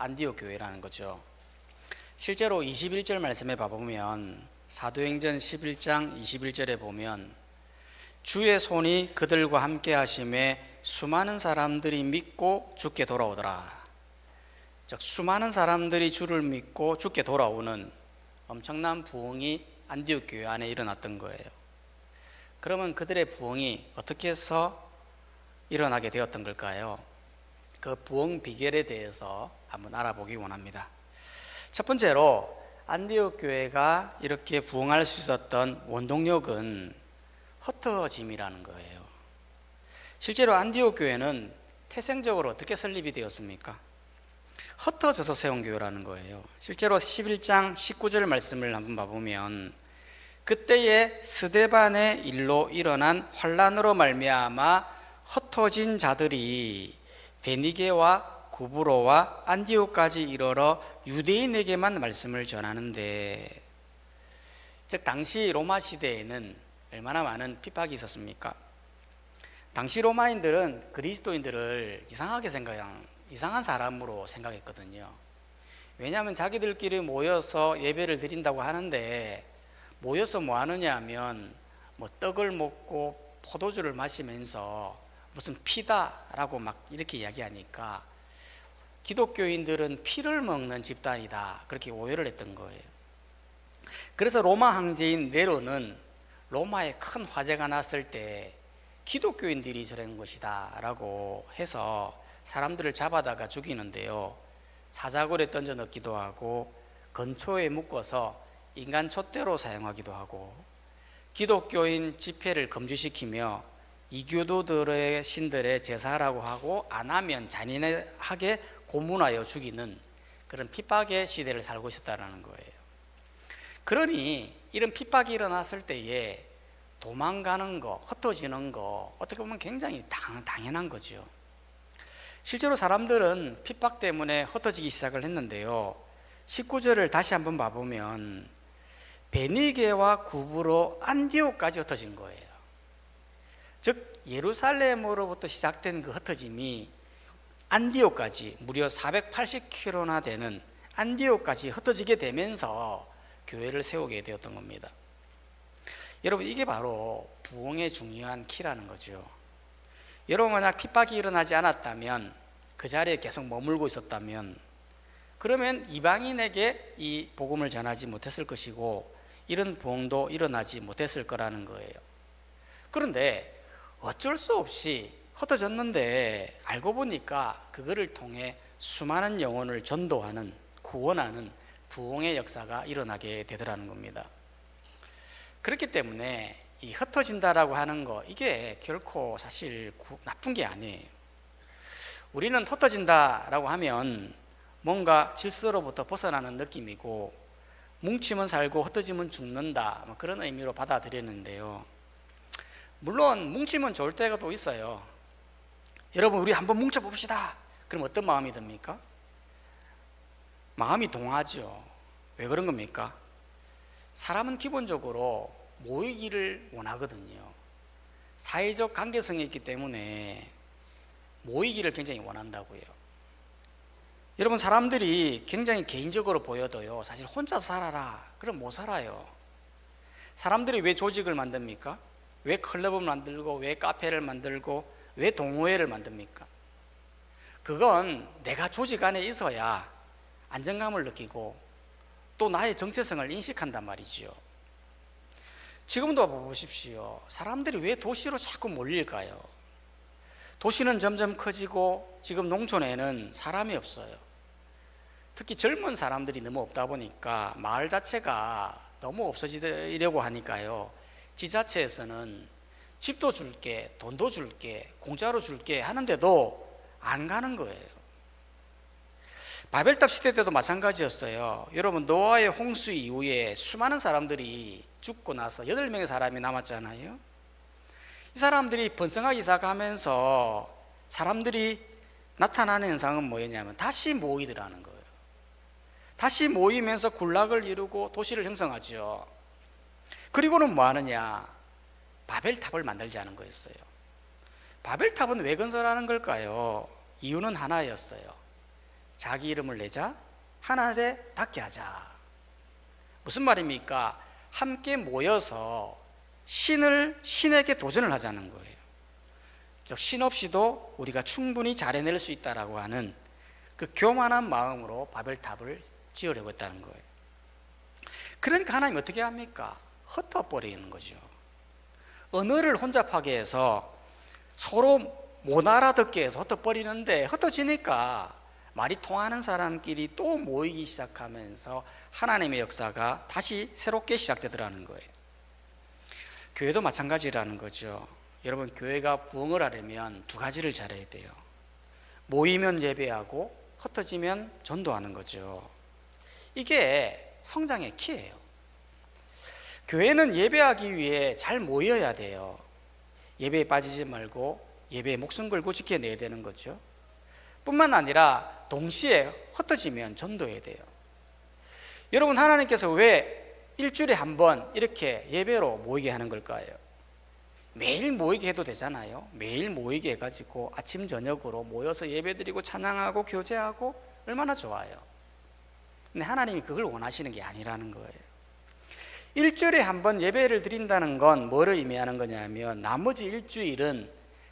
안디옥 교회라는 거죠. 실제로 21절 말씀에 봐보면 사도행전 11장 21절에 보면 주의 손이 그들과 함께 하심에 수많은 사람들이 믿고 주께 돌아오더라. 즉 수많은 사람들이 주를 믿고 주께 돌아오는 엄청난 부흥이 안디옥 교회 안에 일어났던 거예요. 그러면 그들의 부흥이 어떻게 해서 일어나게 되었던 걸까요? 그 부흥 비결에 대해서 한번 알아보기 원합니다. 첫 번째로 안디옥 교회가 이렇게 부흥할 수 있었던 원동력은 흩어짐이라는 거예요. 실제로 안디옥 교회는 태생적으로 어떻게 설립이 되었습니까? 흩어져서 세운 교회라는 거예요. 실제로 11장 19절 말씀을 한번 봐보면 그때에 스데반의 일로 일어난 환란으로 말미암아 흩어진 자들이 베니게와 구브로와 안디옥까지 이르러 유대인에게만 말씀을 전하는데, 즉 당시 로마 시대에는 얼마나 많은 핍박이 있었습니까? 당시 로마인들은 그리스도인들을 이상한 사람으로 생각했거든요. 왜냐하면 자기들끼리 모여서 예배를 드린다고 하는데 모여서 뭐 하느냐 하면 떡을 먹고 포도주를 마시면서 무슨 피다라고 막 이렇게 이야기하니까 기독교인들은 피를 먹는 집단이다, 그렇게 오해를 했던 거예요. 그래서 로마 황제인 네로는 로마에 큰 화재가 났을 때 기독교인들이 저런 것이다 라고 해서 사람들을 잡아다가 죽이는데요, 사자굴에 던져 넣기도 하고 건초에 묶어서 인간 촛대로 사용하기도 하고 기독교인 집회를 금지시키며 이교도들의 신들의 제사라고 하고 안 하면 잔인하게 고문하여 죽이는 그런 핍박의 시대를 살고 있었다는 거예요. 그러니 이런 핍박이 일어났을 때에 도망가는 거, 흩어지는 거 어떻게 보면 굉장히 당연한 거죠. 실제로 사람들은 핍박 때문에 흩어지기 시작을 했는데요, 19절을 다시 한번 봐보면 베니게와 구브로 안디옥까지 흩어진 거예요. 즉 예루살렘으로부터 시작된 그 흩어짐이 안디옥까지 무려 480km나 되는 안디옥까지 흩어지게 되면서 교회를 세우게 되었던 겁니다. 여러분, 이게 바로 부흥의 중요한 키라는 거죠. 여러분, 만약 핍박이 일어나지 않았다면, 그 자리에 계속 머물고 있었다면, 그러면 이방인에게 이 복음을 전하지 못했을 것이고 이런 부흥도 일어나지 못했을 거라는 거예요. 그런데 어쩔 수 없이 흩어졌는데 알고 보니까 그거를 통해 수많은 영혼을 전도하는, 구원하는 부흥의 역사가 일어나게 되더라는 겁니다. 그렇기 때문에 이 흩어진다라고 하는 거, 이게 결코 사실 나쁜 게 아니에요. 우리는 흩어진다라고 하면 뭔가 질서로부터 벗어나는 느낌이고 뭉치면 살고 흩어지면 죽는다, 그런 의미로 받아들였는데요, 물론 뭉치면 좋을 때가 또 있어요. 여러분, 우리 한번 뭉쳐봅시다. 그럼 어떤 마음이 듭니까? 마음이 동하죠. 왜 그런 겁니까? 사람은 기본적으로 모이기를 원하거든요. 사회적 관계성이 있기 때문에 모이기를 굉장히 원한다고요. 여러분, 사람들이 굉장히 개인적으로 보여도요, 사실 혼자서 살아라 그럼 못 살아요. 사람들이 왜 조직을 만듭니까? 왜 클럽을 만들고 왜 카페를 만들고 왜 동호회를 만듭니까? 그건 내가 조직 안에 있어야 안정감을 느끼고 또 나의 정체성을 인식한단 말이죠. 지금도 보십시오. 사람들이 왜 도시로 자꾸 몰릴까요? 도시는 점점 커지고 지금 농촌에는 사람이 없어요. 특히 젊은 사람들이 너무 없다 보니까 마을 자체가 너무 없어지려고 하니까요, 지자체에서는 집도 줄게, 돈도 줄게, 공짜로 줄게 하는데도 안 가는 거예요. 바벨탑 시대 때도 마찬가지였어요. 여러분, 노아의 홍수 이후에 수많은 사람들이 죽고 나서 8명의 사람이 남았잖아요. 이 사람들이 번성하기 시작하면서 사람들이 나타나는 현상은 뭐였냐면 다시 모이더라는 거예요. 다시 모이면서 군락을 이루고 도시를 형성하죠. 그리고는 뭐 하느냐? 바벨탑을 만들자는 거였어요. 바벨탑은 왜 건설하는 걸까요? 이유는 하나였어요. 자기 이름을 내자 하나님에 닿게 하자. 무슨 말입니까? 함께 모여서 신에게 도전을 하자는 거예요. 즉 신 없이도 우리가 충분히 잘 해낼 수 있다라고 하는 그 교만한 마음으로 바벨탑을 지으려고 했다는 거예요. 그러니까 하나님 어떻게 합니까? 흩어버리는 거죠. 언어를 혼잡하게 해서 서로 못 알아듣게 해서 흩어버리는데, 흩어지니까 말이 통하는 사람끼리 또 모이기 시작하면서 하나님의 역사가 다시 새롭게 시작되더라는 거예요. 교회도 마찬가지라는 거죠. 여러분, 교회가 부흥을 하려면 두 가지를 잘해야 돼요. 모이면 예배하고 흩어지면 전도하는 거죠. 이게 성장의 키예요. 교회는 예배하기 위해 잘 모여야 돼요. 예배에 빠지지 말고 예배에 목숨 걸고 지켜내야 되는 거죠. 뿐만 아니라 동시에 흩어지면 전도해야 돼요. 여러분, 하나님께서 왜 일주일에 한 번 이렇게 예배로 모이게 하는 걸까요? 매일 모이게 해도 되잖아요. 매일 모이게 해가지고 아침 저녁으로 모여서 예배드리고 찬양하고 교제하고 얼마나 좋아요. 근데 하나님이 그걸 원하시는 게 아니라는 거예요. 일주일에 한 번 예배를 드린다는 건 뭐를 의미하는 거냐면, 나머지 일주일은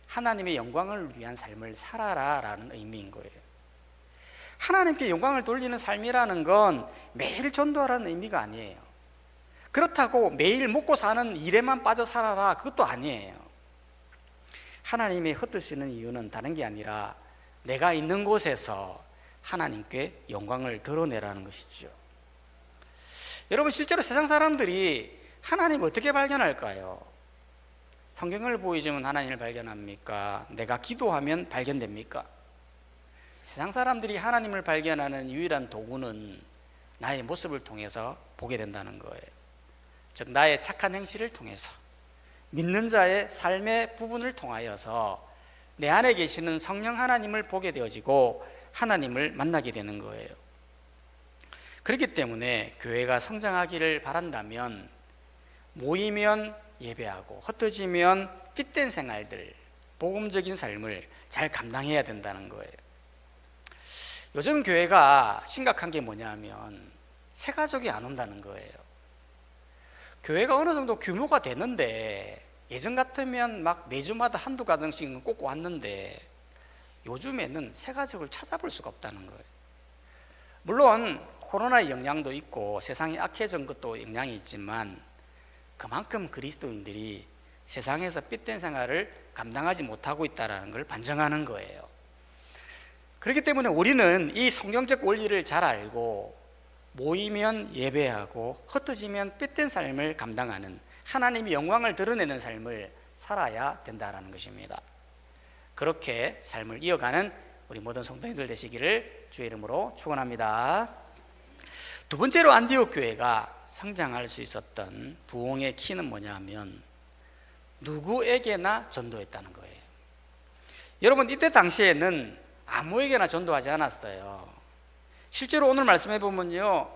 하나님의 영광을 위한 삶을 살아라 라는 의미인 거예요. 하나님께 영광을 돌리는 삶이라는 건 매일 전도하라는 의미가 아니에요. 그렇다고 매일 먹고 사는 일에만 빠져 살아라, 그것도 아니에요. 하나님이 흩으시는 이유는 다른 게 아니라 내가 있는 곳에서 하나님께 영광을 드러내라는 것이죠. 여러분, 실제로 세상 사람들이 하나님을 어떻게 발견할까요? 성경을 보여주면 하나님을 발견합니까? 내가 기도하면 발견됩니까? 세상 사람들이 하나님을 발견하는 유일한 도구는 나의 모습을 통해서 보게 된다는 거예요. 즉, 나의 착한 행실을 통해서, 믿는 자의 삶의 부분을 통하여서 내 안에 계시는 성령 하나님을 보게 되어지고 하나님을 만나게 되는 거예요. 그렇기 때문에 교회가 성장하기를 바란다면 모이면 예배하고 흩어지면 핏된 생활들, 복음적인 삶을 잘 감당해야 된다는 거예요. 요즘 교회가 심각한 게 뭐냐면 새가족이 안 온다는 거예요. 교회가 어느 정도 규모가 되는데, 예전 같으면 막 매주마다 한두 가정씩은 꼭 왔는데 요즘에는 새가족을 찾아볼 수가 없다는 거예요. 물론 코로나의 영향도 있고 세상이 악해진 것도 영향이 있지만, 그만큼 그리스도인들이 세상에서 핏된 생활을 감당하지 못하고 있다는 걸 반증하는 거예요. 그렇기 때문에 우리는 이 성경적 원리를 잘 알고 모이면 예배하고 흩어지면 핏된 삶을 감당하는, 하나님의 영광을 드러내는 삶을 살아야 된다는 것입니다. 그렇게 삶을 이어가는 우리 모든 성도님들 되시기를 주의 이름으로 축원합니다. 두 번째로 안디옥 교회가 성장할 수 있었던 부흥의 키는 뭐냐면 누구에게나 전도했다는 거예요. 여러분, 이때 당시에는 아무에게나 전도하지 않았어요. 실제로 오늘 말씀해 보면요,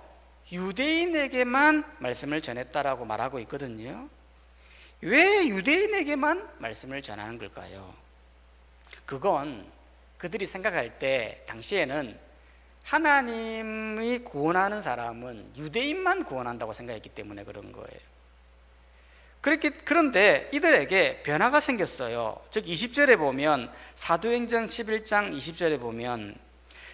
유대인에게만 말씀을 전했다라고 말하고 있거든요. 왜 유대인에게만 말씀을 전하는 걸까요? 그건 그들이 생각할 때 당시에는 하나님이 구원하는 사람은 유대인만 구원한다고 생각했기 때문에 그런 거예요. 그런데 이들에게 변화가 생겼어요. 즉 20절에 보면, 사도행전 11장 20절에 보면,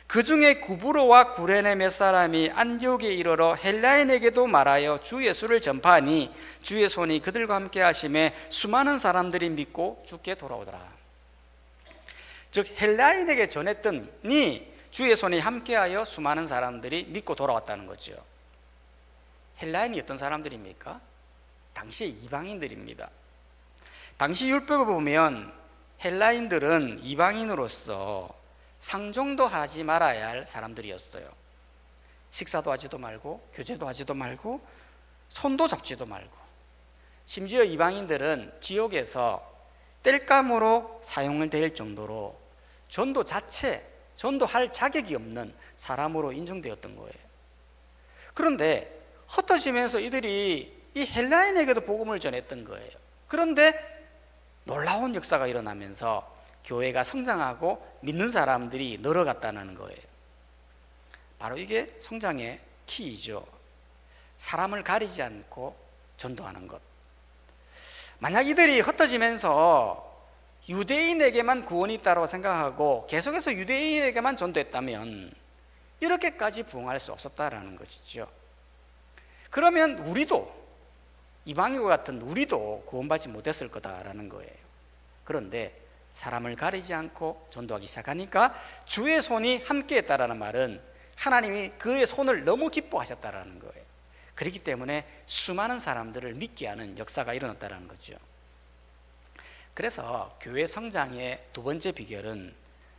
그 중에 구브로와 구레네 몇 사람이 안디옥에 이르러 헬라인에게도 말하여 주 예수를 전파하니 주의 손이 그들과 함께 하심에 수많은 사람들이 믿고 주께 돌아오더라. 즉 헬라인에게 전했더니 주의 손이 함께하여 수많은 사람들이 믿고 돌아왔다는 거죠. 헬라인이 어떤 사람들입니까? 당시의 이방인들입니다. 당시 율법을 보면 헬라인들은 이방인으로서 상종도 하지 말아야 할 사람들이었어요. 식사도 하지도 말고 교제도 하지도 말고 손도 잡지도 말고, 심지어 이방인들은 지옥에서 땔감으로 사용을 될 정도로 전도할 자격이 없는 사람으로 인정되었던 거예요. 그런데 흩어지면서 이들이 이 헬라인에게도 복음을 전했던 거예요. 그런데 놀라운 역사가 일어나면서 교회가 성장하고 믿는 사람들이 늘어갔다는 거예요. 바로 이게 성장의 키이죠. 사람을 가리지 않고 전도하는 것. 만약 이들이 흩어지면서 유대인에게만 구원이 있다고 생각하고 계속해서 유대인에게만 전도했다면 이렇게까지 부흥할 수 없었다라는 것이죠. 그러면 우리도, 이방인과 같은 우리도 구원받지 못했을 거다라는 거예요. 그런데 사람을 가리지 않고 전도하기 시작하니까 주의 손이 함께했다라는 말은 하나님이 그의 손을 너무 기뻐하셨다라는 거예요. 그렇기 때문에 수많은 사람들을 믿게 하는 역사가 일어났다는 거죠. 그래서 교회 성장의 두 번째 비결은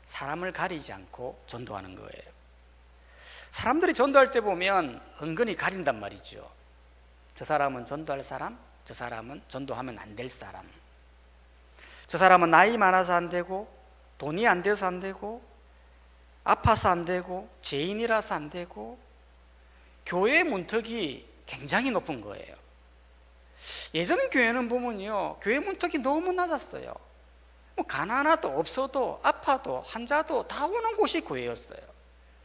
사람을 가리지 않고 전도하는 거예요. 사람들이 전도할 때 보면 은근히 가린단 말이죠. 저 사람은 전도할 사람, 저 사람은 전도하면 안 될 사람. 저 사람은 나이 많아서 안 되고, 돈이 안 돼서 안 되고, 아파서 안 되고, 죄인이라서 안 되고, 교회의 문턱이 굉장히 높은 거예요. 예전 교회는 보면요, 교회 문턱이 너무 낮았어요. 뭐 가난하도 없어도 아파도 환자도 다 오는 곳이 교회였어요.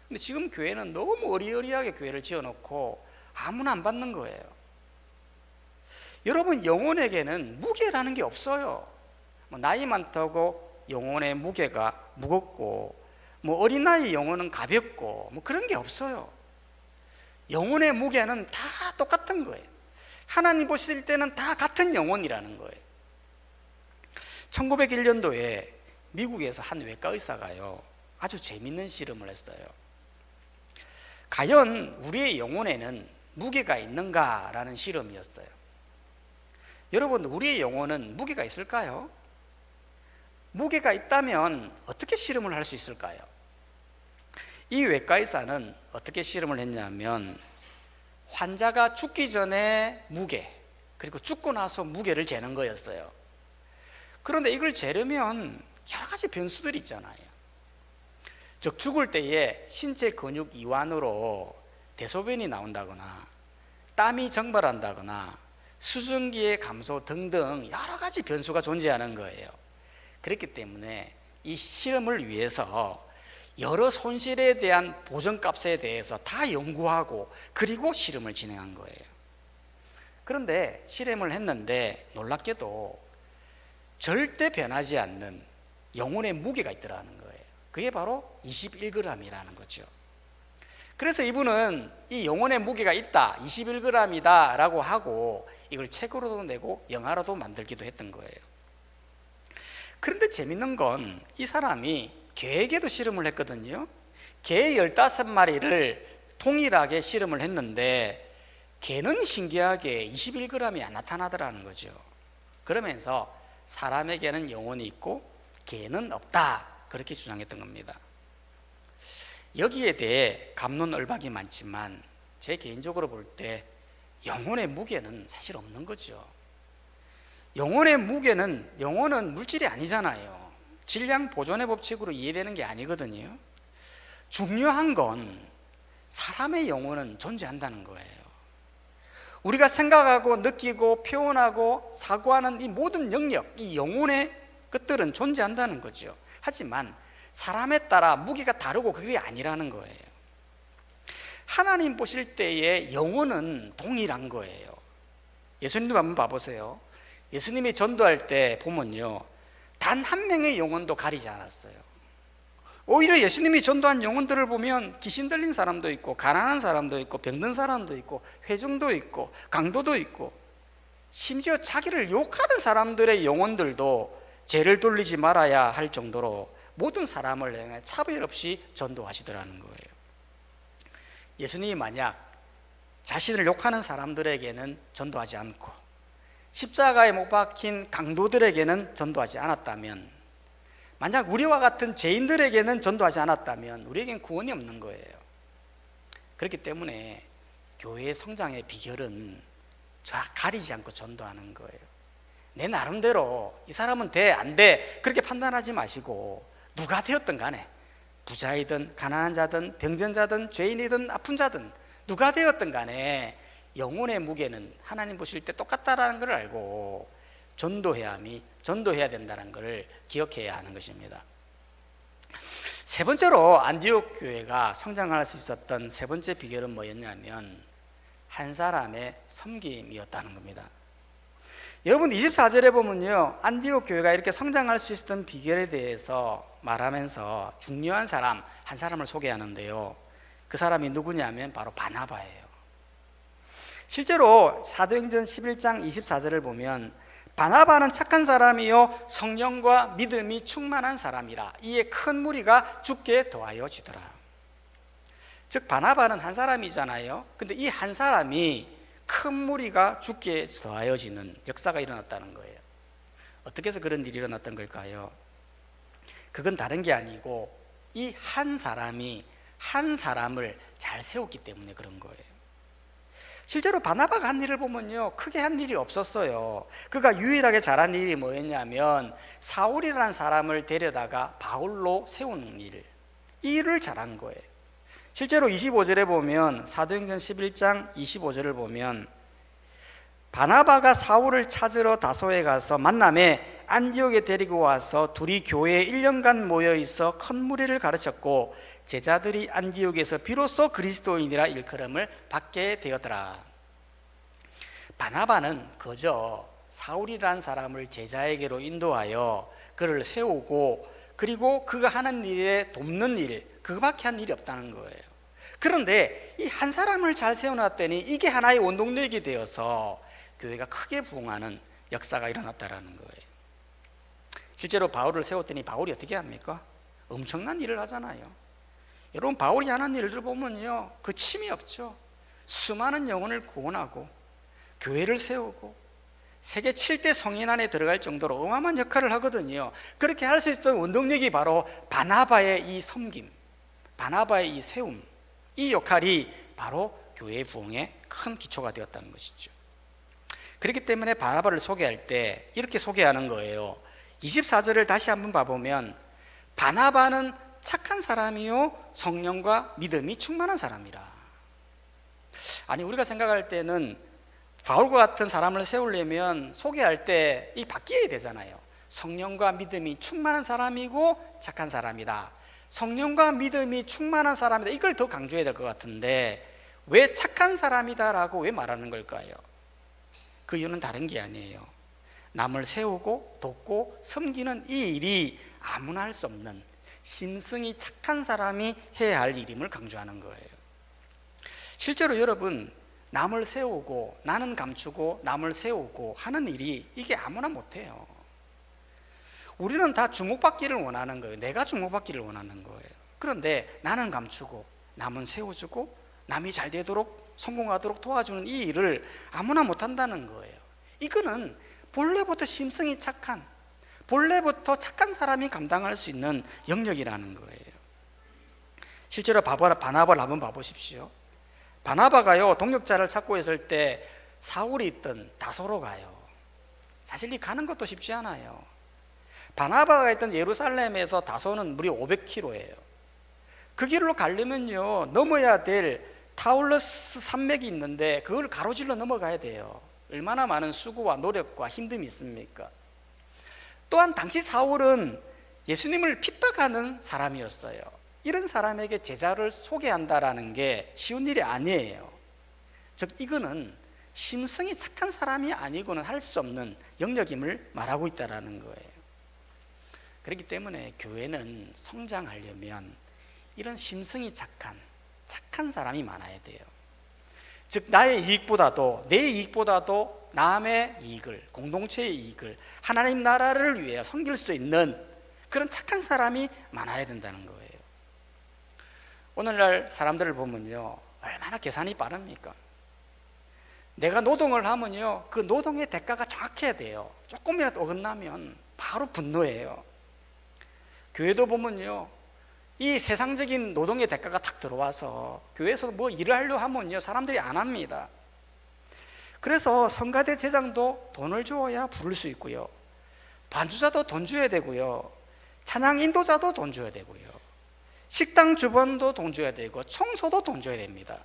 근데 지금 교회는 너무 어리어리하게 교회를 지어놓고 아무나 안 받는 거예요. 여러분, 영혼에게는 무게라는 게 없어요. 뭐 나이 많다고 영혼의 무게가 무겁고, 뭐 어린아이 영혼은 가볍고, 뭐 그런 게 없어요. 영혼의 무게는 다 똑같은 거예요. 하나님 보실 때는 다 같은 영혼이라는 거예요. 1901년도에 미국에서 한 외과 의사가요, 아주 재밌는 실험을 했어요. 과연 우리의 영혼에는 무게가 있는가라는 실험이었어요. 여러분, 우리의 영혼은 무게가 있을까요? 무게가 있다면 어떻게 실험을 할 수 있을까요? 이 외과 의사는 어떻게 실험을 했냐면, 환자가 죽기 전에 무게, 그리고 죽고 나서 무게를 재는 거였어요. 그런데 이걸 재려면 여러 가지 변수들이 있잖아요. 즉, 죽을 때에 신체 근육 이완으로 대소변이 나온다거나 땀이 증발한다거나 수증기의 감소 등등 여러 가지 변수가 존재하는 거예요. 그렇기 때문에 이 실험을 위해서 여러 손실에 대한 보전값에 대해서 다 연구하고 그리고 실험을 진행한 거예요. 그런데 실험을 했는데 놀랍게도 절대 변하지 않는 영혼의 무게가 있더라는 거예요. 그게 바로 21g이라는 거죠. 그래서 이분은 이 영혼의 무게가 있다, 21g이다 라고 하고 이걸 책으로도 내고 영화로도 만들기도 했던 거예요. 그런데 재밌는 건 이 사람이 개에게도 실험을 했거든요. 개 15마리를 동일하게 실험을 했는데 개는 신기하게 21g이 안 나타나더라는 거죠. 그러면서 사람에게는 영혼이 있고 개는 없다, 그렇게 주장했던 겁니다. 여기에 대해 갑론을박이 많지만 제 개인적으로 볼 때 영혼의 무게는 사실 없는 거죠. 영혼의 무게는, 영혼은 물질이 아니잖아요. 질량 보존의 법칙으로 이해되는 게 아니거든요. 중요한 건 사람의 영혼은 존재한다는 거예요. 우리가 생각하고 느끼고 표현하고 사고하는 이 모든 영역, 이 영혼의 것들은 존재한다는 거죠. 하지만 사람에 따라 무게가 다르고 그게 아니라는 거예요. 하나님 보실 때의 영혼은 동일한 거예요. 예수님도 한번 봐보세요. 예수님이 전도할 때 보면요, 단 한 명의 영혼도 가리지 않았어요. 오히려 예수님이 전도한 영혼들을 보면 귀신 들린 사람도 있고, 가난한 사람도 있고, 병든 사람도 있고, 회중도 있고, 강도도 있고, 심지어 자기를 욕하는 사람들의 영혼들도 죄를 돌리지 말아야 할 정도로 모든 사람을 향해 차별 없이 전도하시더라는 거예요. 예수님이 만약 자신을 욕하는 사람들에게는 전도하지 않고 십자가에 못 박힌 강도들에게는 전도하지 않았다면, 만약 우리와 같은 죄인들에게는 전도하지 않았다면 우리에겐 구원이 없는 거예요. 그렇기 때문에 교회의 성장의 비결은 가리지 않고 전도하는 거예요. 내 나름대로 이 사람은 돼, 안 돼, 그렇게 판단하지 마시고 누가 되었든 간에, 부자이든 가난한 자든 병든 자든 죄인이든 아픈 자든 누가 되었든 간에 영혼의 무게는 하나님 보실 때 똑같다라는 걸 알고 전도해야 된다는 걸 기억해야 하는 것입니다. 세 번째로 안디옥 교회가 성장할 수 있었던 세 번째 비결은 뭐였냐면 한 사람의 섬김이었다는 겁니다. 여러분 24절에 보면요, 안디옥 교회가 이렇게 성장할 수 있었던 비결에 대해서 말하면서 중요한 사람 한 사람을 소개하는데요, 그 사람이 누구냐면 바로 바나바예요. 실제로 사도행전 11장 24절을 보면 바나바는 착한 사람이요 성령과 믿음이 충만한 사람이라 이에 큰 무리가 죽게 더하여 지더라. 즉 바나바는 한 사람이잖아요. 근데 이 한 사람이 큰 무리가 죽게 더하여지는 역사가 일어났다는 거예요. 어떻게 해서 그런 일이 일어났던 걸까요? 그건 다른 게 아니고 이 한 사람이 한 사람을 잘 세웠기 때문에 그런 거예요. 실제로 바나바가 한 일을 보면요, 크게 한 일이 없었어요. 그가 유일하게 잘한 일이 뭐였냐면 사울이라는 사람을 데려다가 바울로 세우는 일, 이 일을 잘한 거예요. 실제로 25절에 보면 사도행전 11장 25절을 보면 바나바가 사울을 찾으러 다소에 가서 만남에 안디옥에 데리고 와서 둘이 교회에 1년간 모여 있어 큰 무리를 가르쳤고 제자들이 안디옥에서 비로소 그리스도인이라 일컬음을 받게 되었더라. 바나바는 그저 사울이라는 사람을 제자에게로 인도하여 그를 세우고 그리고 그가 하는 일에 돕는 일, 그거밖에 한 일이 없다는 거예요. 그런데 이 한 사람을 잘 세워놨더니 이게 하나의 원동력이 되어서 교회가 크게 부흥하는 역사가 일어났다는 거예요. 실제로 바울을 세웠더니 바울이 어떻게 합니까? 엄청난 일을 하잖아요. 여러분 바울이 하는 일들 보면요, 그침이 없죠. 수많은 영혼을 구원하고 교회를 세우고 세계 7대 성인 안에 들어갈 정도로 어마어마한 역할을 하거든요. 그렇게 할 수 있었던 원동력이 바로 바나바의 이 섬김, 바나바의 이 세움, 이 역할이 바로 교회의 부흥의 큰 기초가 되었다는 것이죠. 그렇기 때문에 바나바를 소개할 때 이렇게 소개하는 거예요. 24절을 다시 한번 봐보면 바나바는 착한 사람이요 성령과 믿음이 충만한 사람이라. 아니 우리가 생각할 때는 바울과 같은 사람을 세우려면 소개할 때 이 바뀌어야 되잖아요. 성령과 믿음이 충만한 사람이고 착한 사람이다, 성령과 믿음이 충만한 사람이다, 이걸 더 강조해야 될 것 같은데 왜 착한 사람이다라고 왜 말하는 걸까요? 그 이유는 다른 게 아니에요. 남을 세우고 돕고 섬기는 이 일이 아무나 할 수 없는 심성이 착한 사람이 해야 할 일임을 강조하는 거예요. 실제로 여러분 남을 세우고 나는 감추고 남을 세우고 하는 일이 이게 아무나 못해요. 우리는 다 주목받기를 원하는 거예요. 내가 주목받기를 원하는 거예요. 그런데 나는 감추고 남은 세워주고 남이 잘 되도록 성공하도록 도와주는 이 일을 아무나 못한다는 거예요. 이거는 본래부터 심성이 착한, 본래부터 착한 사람이 감당할 수 있는 영역이라는 거예요. 실제로 바나바를 한번 봐보십시오. 바나바가요 동역자를 찾고 있을 때 사울이 있던 다소로 가요. 사실 이 가는 것도 쉽지 않아요. 바나바가 있던 예루살렘에서 다소는 무려 500km예요. 그 길로 가려면요 넘어야 될 타울러스 산맥이 있는데 그걸 가로질러 넘어가야 돼요. 얼마나 많은 수고와 노력과 힘듦이 있습니까? 또한 당시 사울은 예수님을 핍박하는 사람이었어요. 이런 사람에게 제자를 소개한다라는 게 쉬운 일이 아니에요. 즉 이거는 심성이 착한 사람이 아니고는 할 수 없는 영역임을 말하고 있다는 거예요. 그렇기 때문에 교회는 성장하려면 이런 심성이 착한 사람이 많아야 돼요. 즉 나의 이익보다도, 내 이익보다도 남의 이익을, 공동체의 이익을, 하나님 나라를 위해 섬길 수 있는 그런 착한 사람이 많아야 된다는 거예요. 오늘날 사람들을 보면요 얼마나 계산이 빠릅니까? 내가 노동을 하면요 그 노동의 대가가 정확해야 돼요. 조금이라도 어긋나면 바로 분노해요. 교회도 보면요 이 세상적인 노동의 대가가 탁 들어와서 교회에서 뭐 일을 하려고 하면요 사람들이 안 합니다. 그래서 성가대 제장도 돈을 주어야 부를 수 있고요, 반주자도 돈 줘야 되고요, 찬양 인도자도 돈 줘야 되고요, 식당 주번도 돈 줘야 되고 청소도 돈 줘야 됩니다.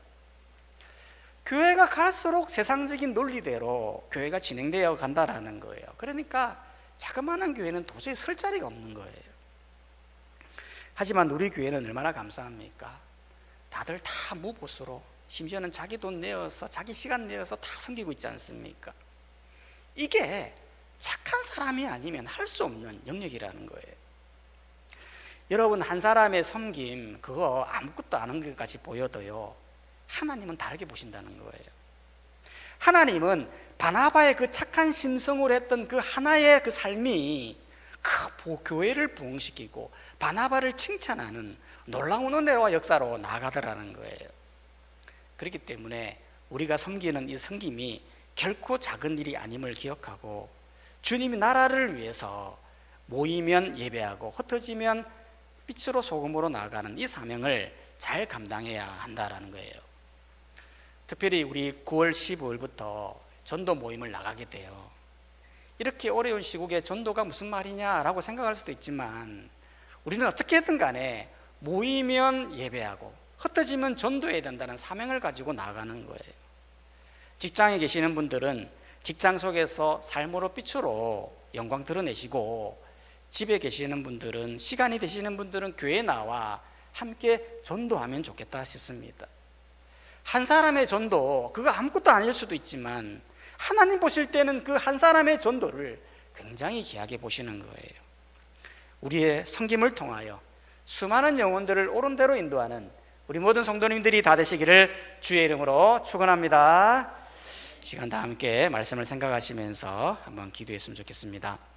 교회가 갈수록 세상적인 논리대로 교회가 진행되어 간다라는 거예요. 그러니까 자그마한 교회는 도저히 설 자리가 없는 거예요. 하지만 우리 교회는 얼마나 감사합니까? 다들 다 무보수로, 심지어는 자기 돈 내어서, 자기 시간 내어서 다 섬기고 있지 않습니까? 이게 착한 사람이 아니면 할 수 없는 영역이라는 거예요. 여러분, 한 사람의 섬김, 그거 아무것도 아닌 것 같이 보여도요, 하나님은 다르게 보신다는 거예요. 하나님은 바나바의 그 착한 심성으로 했던 그 하나의 그 삶이 그 교회를 부흥시키고 바나바를 칭찬하는 놀라운 은혜와 역사로 나아가더라는 거예요. 그렇기 때문에 우리가 섬기는 이 섬김이 결코 작은 일이 아님을 기억하고, 주님이 나라를 위해서 모이면 예배하고 흩어지면 빛으로 소금으로 나아가는 이 사명을 잘 감당해야 한다라는 거예요. 특별히 우리 9월 15일부터 전도 모임을 나가게 돼요. 이렇게 어려운 시국에 전도가 무슨 말이냐라고 생각할 수도 있지만, 우리는 어떻게든 간에 모이면 예배하고 흩어지면 전도해야 된다는 사명을 가지고 나아가는 거예요. 직장에 계시는 분들은 직장 속에서 삶으로 빛으로 영광 드러내시고, 집에 계시는 분들은, 시간이 되시는 분들은 교회에 나와 함께 전도하면 좋겠다 싶습니다. 한 사람의 전도, 그거 아무것도 아닐 수도 있지만 하나님 보실 때는 그 한 사람의 전도를 굉장히 귀하게 보시는 거예요. 우리의 섬김을 통하여 수많은 영혼들을 옳은 대로 인도하는 우리 모든 성도님들이 다 되시기를 주의 이름으로 축원합니다. 시간 다 함께 말씀을 생각하시면서 한번 기도했으면 좋겠습니다.